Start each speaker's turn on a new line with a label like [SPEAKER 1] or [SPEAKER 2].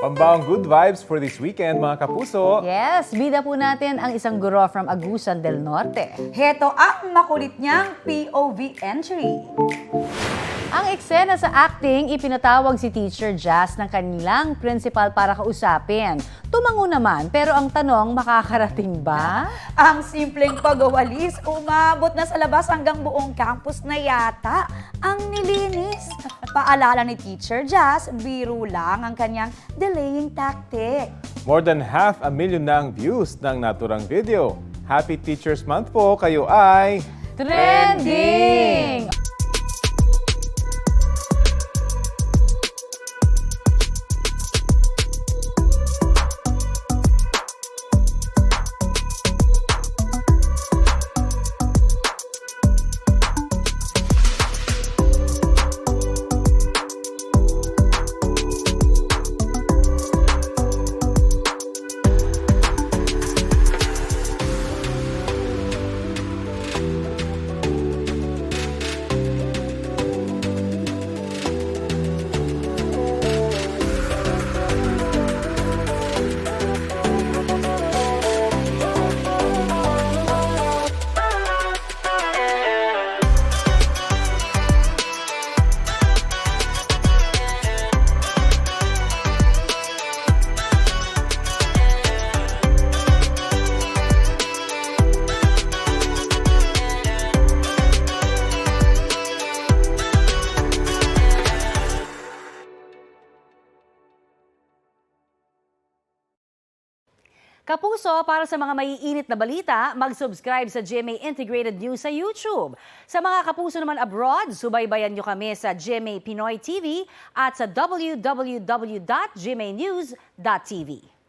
[SPEAKER 1] Pambawang good vibes for this weekend, mga kapuso.
[SPEAKER 2] Yes, bida po natin ang isang guro from Agusan del Norte.
[SPEAKER 3] Heto ang makulit niyang POV entry.
[SPEAKER 2] Ang eksena sa acting, ipinatawag si Teacher Jazz ng kanilang principal para kausapin. Tumango naman, pero ang tanong, makakarating ba?
[SPEAKER 3] Ang simpleng pagawalis, umabot na sa labas hanggang buong campus na yata ang nilinis. Paalala ni Teacher Jazz, biro lang ang kanyang delaying tactic.
[SPEAKER 1] More than 500,000 na ang views ng naturang video. Happy Teachers Month po, kayo ay...
[SPEAKER 2] Trending! Kapuso, para sa mga maiinit na balita, mag-subscribe sa GMA Integrated News sa YouTube. Sa mga kapuso naman abroad, subaybayan nyo kami sa GMA Pinoy TV at sa www.gmanews.tv.